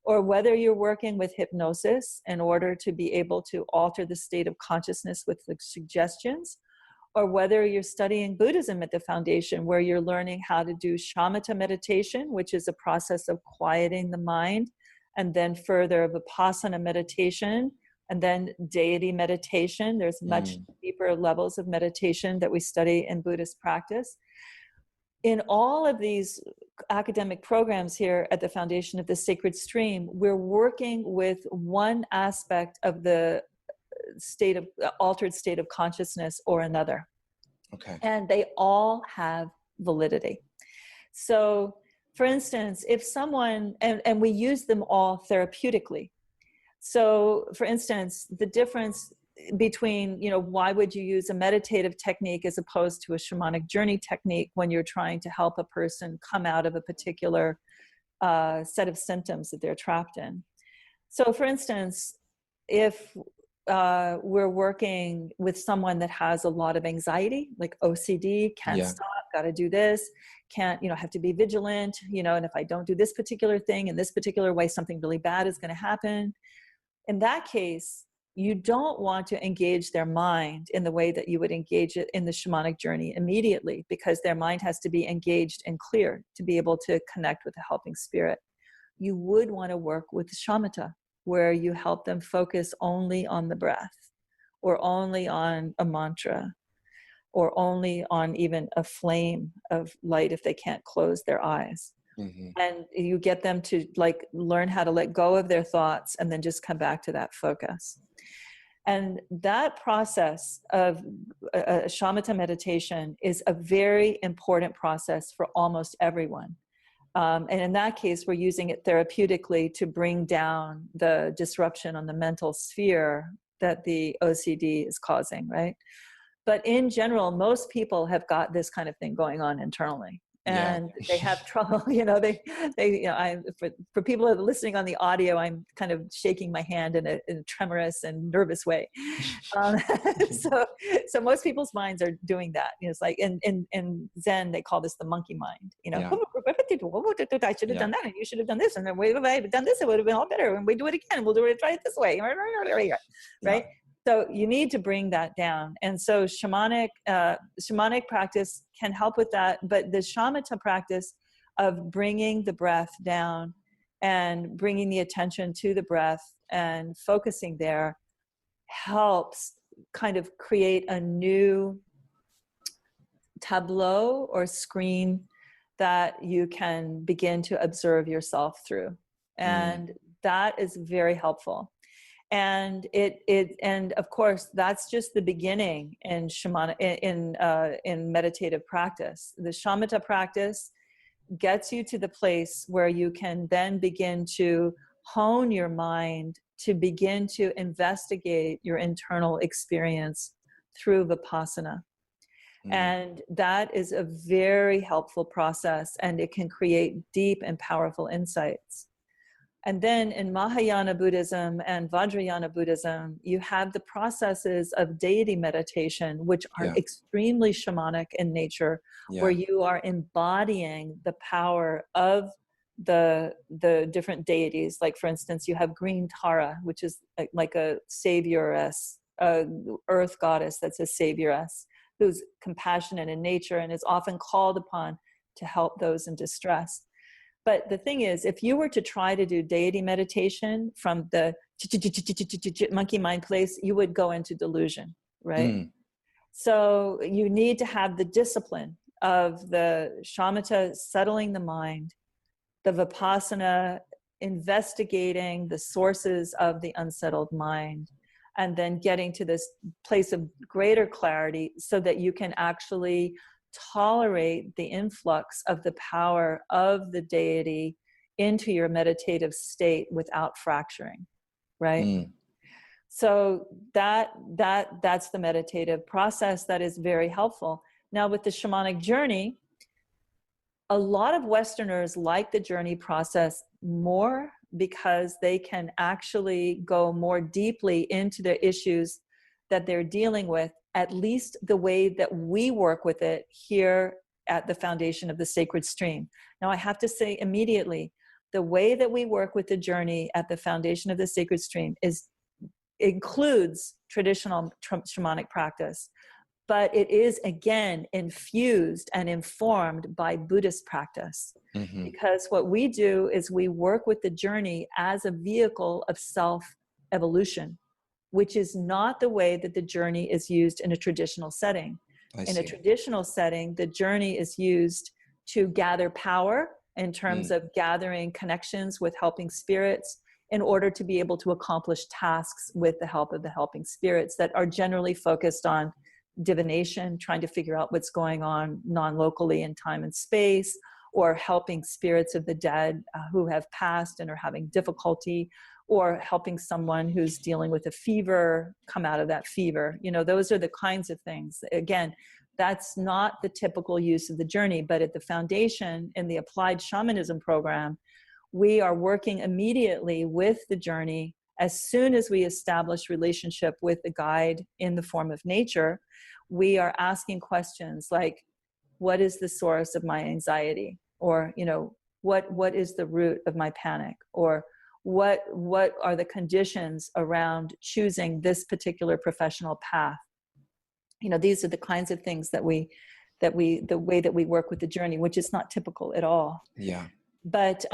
or whether you're working with hypnosis in order to be able to alter the state of consciousness with the suggestions, or whether you're studying Buddhism at the foundation where you're learning how to do shamatha meditation, which is a process of quieting the mind, and then further vipassana meditation, and then deity meditation. There's much deeper levels of meditation that we study in Buddhist practice. In all of these academic programs here at the Foundation of the Sacred Stream, we're working with one aspect of the state of altered state of consciousness or another. Okay. And they all have validity. So for instance, if someone, and we use them all therapeutically. So for instance, the difference between, you know, why would you use a meditative technique as opposed to a shamanic journey technique when you're trying to help a person come out of a particular set of symptoms that they're trapped in. So for instance, if we're working with someone that has a lot of anxiety, like OCD, can't stop, got to do this, can't, you know, have to be vigilant, you know, and if I don't do this particular thing in this particular way, something really bad is going to happen. In that case, you don't want to engage their mind in the way that you would engage it in the shamanic journey immediately, because their mind has to be engaged and clear to be able to connect with the helping spirit. You would want to work with shamatha, where you help them focus only on the breath, or only on a mantra, or only on even a flame of light if they can't close their eyes. And you get them to like learn how to let go of their thoughts and then just come back to that focus. And that process of a shamatha meditation is a very important process for almost everyone. And in that case, we're using it therapeutically to bring down the disruption on the mental sphere that the OCD is causing, right? But in general, most people have got this kind of thing going on internally. And they have trouble, you know, you know, for people that are listening on the audio, I'm kind of shaking my hand in a tremorous and nervous way. So most people's minds are doing that. You know, it's like in Zen, they call this the monkey mind, you know, I should have done that and you should have done this. And then if I had done this, it would have been all better. And we do it again. We'll try it this way. Right. So you need to bring that down. And so shamanic practice can help with that. But the shamatha practice of bringing the breath down and bringing the attention to the breath and focusing there helps kind of create a new tableau or screen that you can begin to observe yourself through. And that is very helpful. And and of course, that's just the beginning in in meditative practice. The shamatha practice gets you to the place where you can then begin to hone your mind to begin to investigate your internal experience through vipassana. And that is a very helpful process, and it can create deep and powerful insights. And then in Mahayana Buddhism and Vajrayana Buddhism, you have the processes of deity meditation, which are extremely shamanic in nature, where you are embodying the power of the different deities. Like, for instance, you have Green Tara, which is like a savioress, a earth goddess that's a savioress, who's compassionate in nature and is often called upon to help those in distress. But the thing is, if you were to try to do deity meditation from the monkey mind place, you would go into delusion, right? So you need to have the discipline of the shamatha settling the mind, the vipassana investigating the sources of the unsettled mind, and then getting to this place of greater clarity so that you can actually tolerate the influx of the power of the deity into your meditative state without fracturing, right? So that's the meditative process that is very helpful. Now with the shamanic journey, a lot of Westerners like the journey process more because they can actually go more deeply into the issues that they're dealing with, at least the way that we work with it here at the Foundation of the Sacred Stream. Now, I have to say immediately, the way that we work with the journey at the Foundation of the Sacred Stream includes traditional shamanic practice, but it is, again, infused and informed by Buddhist practice. Mm-hmm. Because what we do is we work with the journey as a vehicle of self-evolution, which is not the way that the journey is used in a traditional setting. In a traditional setting, the journey is used to gather power in terms of gathering connections with helping spirits in order to be able to accomplish tasks with the help of the helping spirits that are generally focused on divination, trying to figure out what's going on non-locally in time and space, or helping spirits of the dead who have passed and are having difficulty, or helping someone who's dealing with a fever come out of that fever. You know, those are the kinds of things. Again, that's not the typical use of the journey, but at the Foundation in the Applied Shamanism program, we are working immediately with the journey as soon as we establish relationship with the guide in the form of nature. We are asking questions like, what is the source of my anxiety? Or, you know, what is the root of my panic? Or what are the conditions around choosing this particular professional path? You know, these are the kinds of things the way that we work with the journey, which is not typical at all. Yeah. But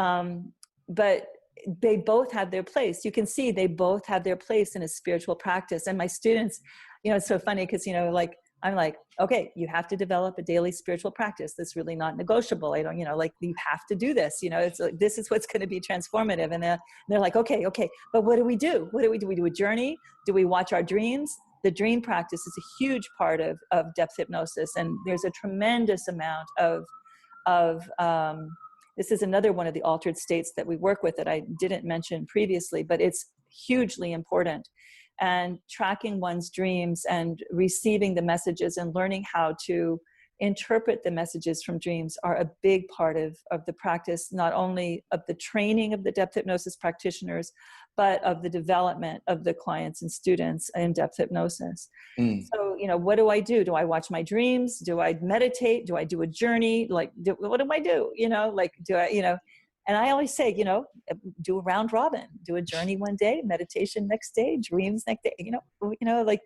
they both have their place. You can see they both have their place in a spiritual practice. And my students, you know, it's so funny because, you know, like, I'm like, okay, you have to develop a daily spiritual practice. That's really not negotiable. I don't, you know, like, you have to do this, you know, it's like, this is what's going to be transformative. And they're like, okay, but what do we do? What do we do? We do a journey? Do we watch our dreams? The dream practice is a huge part of depth hypnosis. And there's a tremendous amount of this is another one of the altered states that we work with that I didn't mention previously, but it's hugely important. And tracking one's dreams and receiving the messages and learning how to interpret the messages from dreams are a big part of the practice, not only of the training of the depth hypnosis practitioners, but of the development of the clients and students in depth hypnosis. So, you know, what do I do? Do I watch my dreams? Do I meditate? Do I do a journey? Like, what do I do? You know, like, do I, you know, and I always say, you know, do a round robin, do a journey one day, meditation next day, dreams next day, you know, like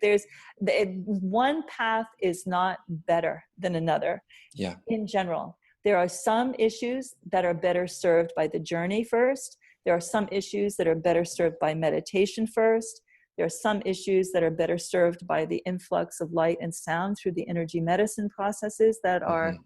one path is not better than another. Yeah. In general, there are some issues that are better served by the journey first. There are some issues that are better served by meditation first. There are some issues that are better served by the influx of light and sound through the energy medicine processes that are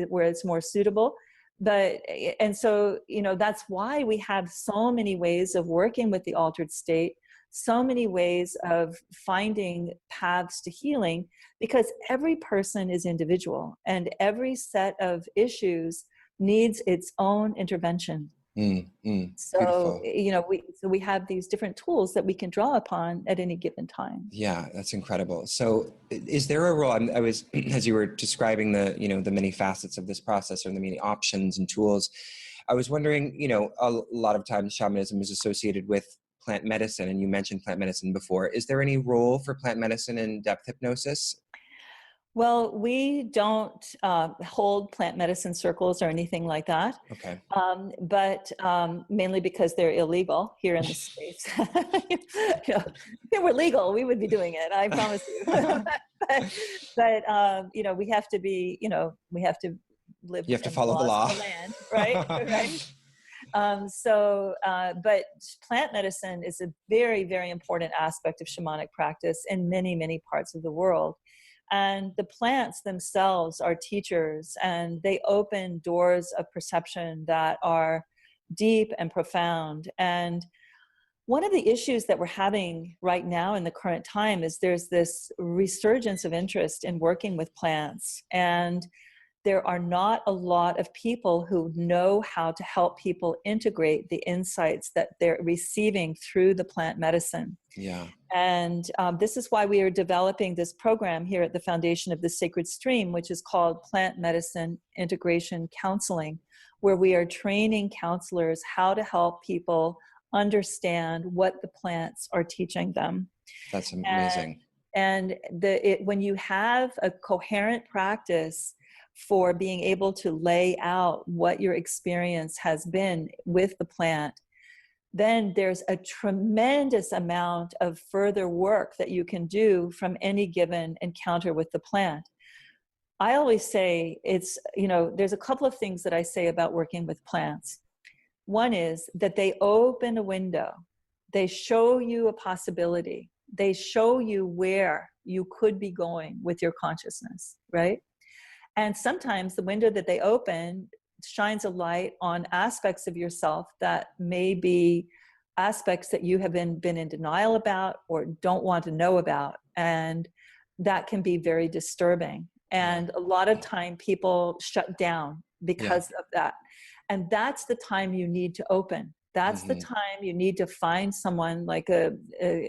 where it's more suitable. But, and so, you know, that's why we have so many ways of working with the altered state, so many ways of finding paths to healing, because every person is individual and every set of issues needs its own intervention. So, beautiful. You know, we have these different tools that we can draw upon at any given time. Yeah, that's incredible. So is there a role, I was, as you were describing the, you know, the many facets of this process or the many options and tools, I was wondering, you know, a lot of times shamanism is associated with plant medicine, and you mentioned plant medicine before. Is there any role for plant medicine in depth hypnosis? Well, we don't hold plant medicine circles or anything like that. Okay. But mainly because they're illegal here in the States. You know, if they were legal, we would be doing it, I promise you. but you know, we have to be, you know, we have to live. You have to follow the law. The land, right? Right. But plant medicine is a very, very important aspect of shamanic practice in many, many parts of the world. And the plants themselves are teachers, and they open doors of perception that are deep and profound. And one of the issues that we're having right now in the current time is there's this resurgence of interest in working with plants. And there are not a lot of people who know how to help people integrate the insights that they're receiving through the plant medicine. Yeah. And this is why we are developing this program here at the Foundation of the Sacred Stream, which is called Plant Medicine Integration Counseling, where we are training counselors how to help people understand what the plants are teaching them. That's amazing. And when you have a coherent practice for being able to lay out what your experience has been with the plant, then there's a tremendous amount of further work that you can do from any given encounter with the plant. I always say there's a couple of things that I say about working with plants. One is that they open a window. They show you a possibility. They show you where you could be going with your consciousness, right? And sometimes the window that they open shines a light on aspects of yourself that may be aspects that you have been in denial about or don't want to know about. And that can be very disturbing. And a lot of time people shut down because of that. And that's the time you need to open. That's the time you need to find someone like a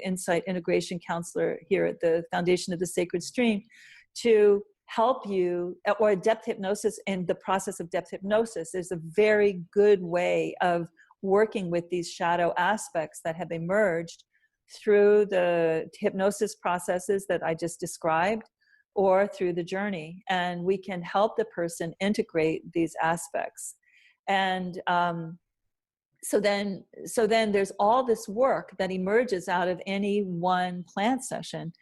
insight integration counselor here at the Foundation of the Sacred Stream to help you, or a depth hypnosis. In the process of depth hypnosis, there's a very good way of working with these shadow aspects that have emerged through the hypnosis processes that I just described, or through the journey. And we can help the person integrate these aspects. And so then there's all this work that emerges out of any one plant session.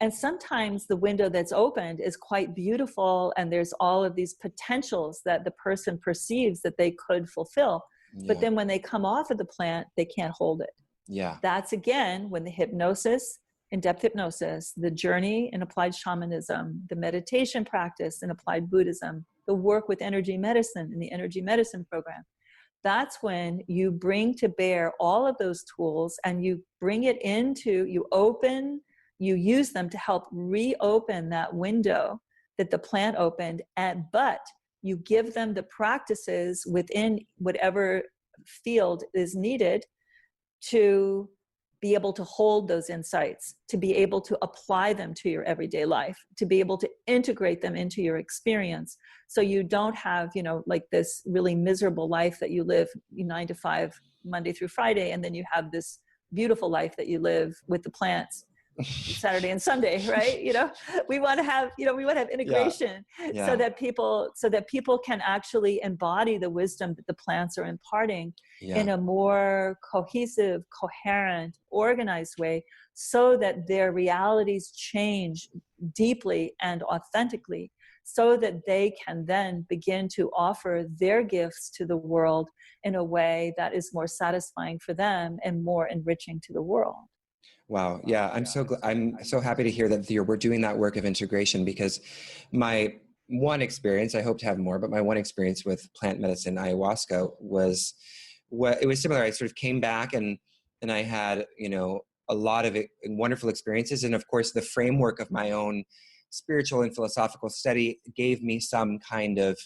And sometimes the window that's opened is quite beautiful, and there's all of these potentials that the person perceives that they could fulfill. But then when they come off of the plant, they can't hold it. Yeah. That's again when the hypnosis, in-depth hypnosis, the journey in applied shamanism, the meditation practice in applied Buddhism, the work with energy medicine in the energy medicine program. That's when you bring to bear all of those tools and you bring it into, you use them to help reopen that window that the plant opened, but you give them the practices within whatever field is needed to be able to hold those insights, to be able to apply them to your everyday life, to be able to integrate them into your experience. So you don't have, like this really miserable life that you live 9 to 5, Monday through Friday, and then you have this beautiful life that you live with the plants Saturday and Sunday, right? We want to have integration so that people can actually embody the wisdom that the plants are imparting in a more cohesive, coherent, organized way, so that their realities change deeply and authentically, so that they can then begin to offer their gifts to the world in a way that is more satisfying for them and more enriching to the world. Wow. Yeah. I'm so happy to hear that we're doing that work of integration, because my one experience, I hope to have more, but my one experience with plant medicine, ayahuasca, was similar. I sort of came back and I had, a lot of wonderful experiences. And of course, the framework of my own spiritual and philosophical study gave me some kind of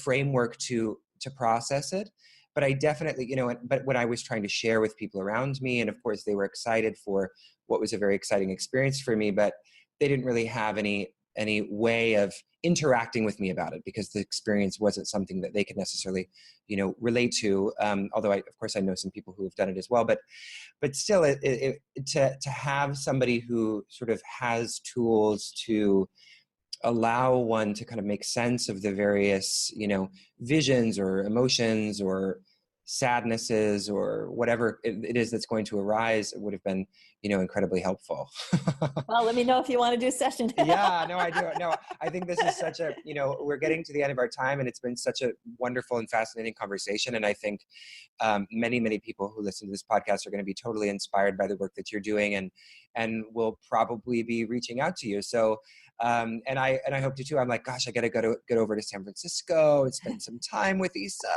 framework to process it. But I definitely, but when I was trying to share with people around me, and of course they were excited for what was a very exciting experience for me, but they didn't really have any way of interacting with me about it, because the experience wasn't something that they could necessarily, relate to. Although of course I know some people who have done it as well, but still to have somebody who sort of has tools to allow one to kind of make sense of the various, visions or emotions or sadnesses or whatever it is that's going to arise, it would have been, incredibly helpful. Well, let me know if you want to do a session. Yeah, no, I do. No, I think this is such a, we're getting to the end of our time, and it's been such a wonderful and fascinating conversation. And I think many, many people who listen to this podcast are going to be totally inspired by the work that you're doing, and will probably be reaching out to you. So And I hope to too. I'm like, gosh, I got to get over to San Francisco and spend some time with Isa,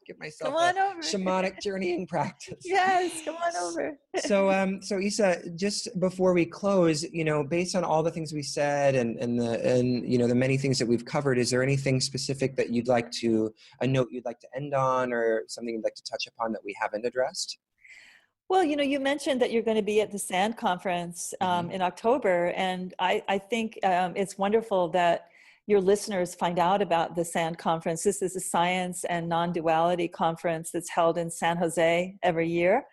give myself Come a on over. shamanic journeying practice. Yes, come on over. So Isa, just before we close, based on all the things we said and the many things that we've covered, is there anything specific that a note you'd like to end on, or something you'd like to touch upon that we haven't addressed? Well, you mentioned that you're going to be at the SAND conference in October, and I think it's wonderful that your listeners find out about the SAND conference. This is a science and non-duality conference that's held in San Jose every year.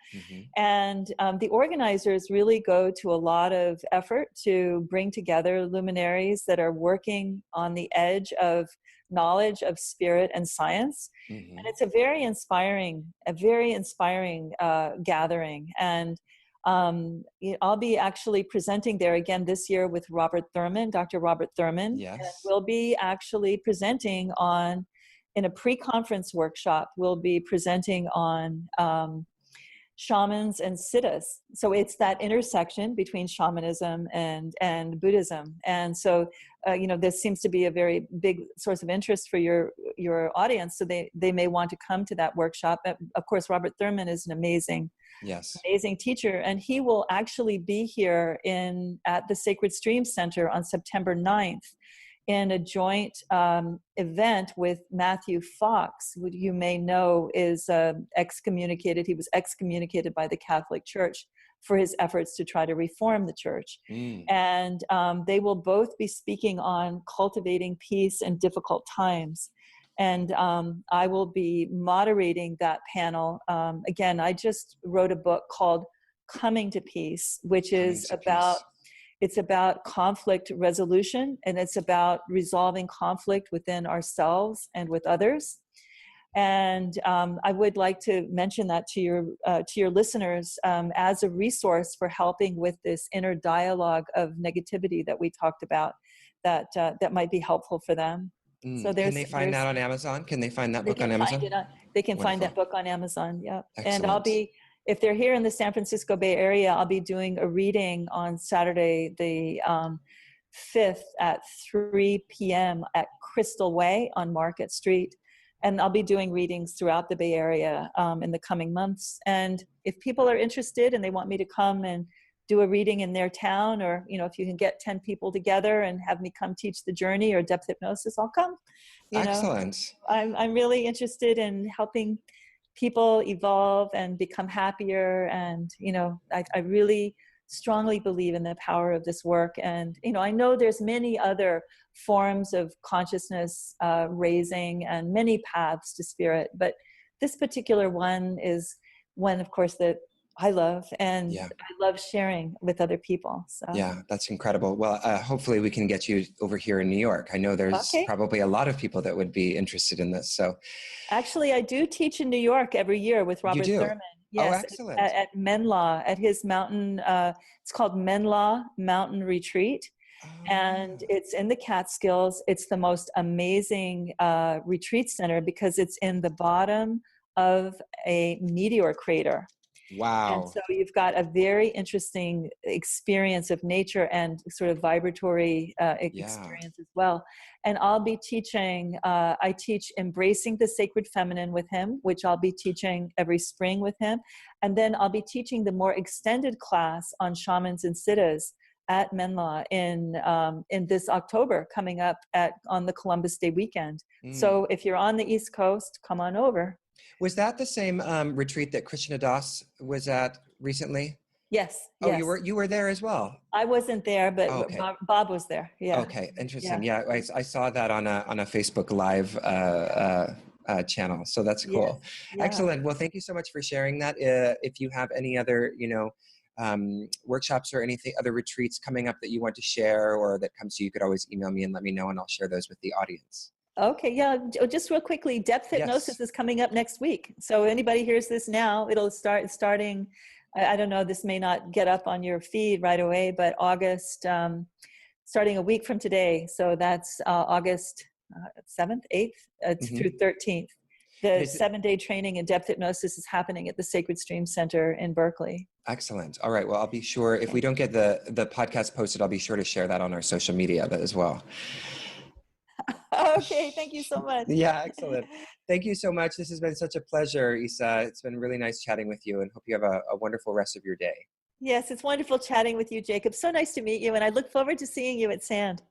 And the organizers really go to a lot of effort to bring together luminaries that are working on the edge of knowledge of spirit and science. And it's a very inspiring gathering. And I'll be actually presenting there again this year with Dr. Robert Thurman. Yes. And we'll be actually presenting in a pre-conference workshop, we'll be presenting on shamans and siddhas. So it's that intersection between shamanism and Buddhism. And so, this seems to be a very big source of interest for your audience. So they may want to come to that workshop. Of course, Robert Thurman is an amazing teacher, and he will actually be here at the Sacred Stream Center on September 9th in a joint event with Matthew Fox, who you may know is excommunicated. He was excommunicated by the Catholic Church for his efforts to try to reform the church. And they will both be speaking on cultivating peace in difficult times. And I will be moderating that panel. Again, I just wrote a book called Coming to Peace, which is about conflict resolution, and it's about resolving conflict within ourselves and with others. And I would like to mention that to your listeners as a resource for helping with this inner dialogue of negativity that we talked about, that might be helpful for them. So can they find that on Amazon? Can they find that book on Amazon? They can find that book on Amazon. Yeah. Excellent. And if they're here in the San Francisco Bay Area, I'll be doing a reading on Saturday, the 5th at 3 p.m. at Crystal Way on Market Street. And I'll be doing readings throughout the Bay Area in the coming months. And if people are interested and they want me to come and do a reading in their town, or, if you can get 10 people together and have me come teach the journey or depth hypnosis, I'll come. Excellent. I'm really interested in helping people evolve and become happier. And, I really strongly believe in the power of this work. And, I know there's many other forms of consciousness raising and many paths to spirit, but this particular one is one, of course, that I love, and I love sharing with other people. So yeah, that's incredible. Well, hopefully we can get you over here in New York. I know there's probably a lot of people that would be interested in this. So actually, I do teach in New York every year with Robert Thurman. Yes, oh, excellent. At Menla, at his mountain. It's called Menla Mountain Retreat. And it's in the Catskills. It's the most amazing retreat center because it's in the bottom of a meteor crater. Wow. And so you've got a very interesting experience of nature and sort of vibratory experience as well. And I'll be teaching, I teach Embracing the Sacred Feminine with him, which I'll be teaching every spring with him. And then I'll be teaching the more extended class on shamans and siddhas at Menla in this October coming up on the Columbus Day weekend. So if you're on the East Coast, come on over. Was that the same retreat that Krishna Das was at recently? Yes. Oh, yes. you were there as well. I wasn't there, but Bob was there. Yeah. Okay, interesting. Yeah, I saw that on a Facebook Live channel. So that's cool. Yes. Yeah. Excellent. Well, thank you so much for sharing that. If you have any other, workshops or anything, other retreats coming up that you want to share or that comes to you, could always email me and let me know, and I'll share those with the audience. Okay, yeah, just real quickly, depth hypnosis is coming up next week. So anybody hears this now, it'll starting, I don't know, this may not get up on your feed right away, but August, starting a week from today. So that's August 7th, 8th through 13th. The 7-day training in depth hypnosis is happening at the Sacred Stream Center in Berkeley. Excellent. All right. Well, I'll be sure, if we Okay. don't get the podcast posted, I'll be sure to share that on our social media as well. Okay, thank you so much. Yeah, excellent. Thank you so much. This has been such a pleasure, Isa. It's been really nice chatting with you, and hope you have a wonderful rest of your day. Yes, it's wonderful chatting with you, Jacob. So nice to meet you, and I look forward to seeing you at Sand.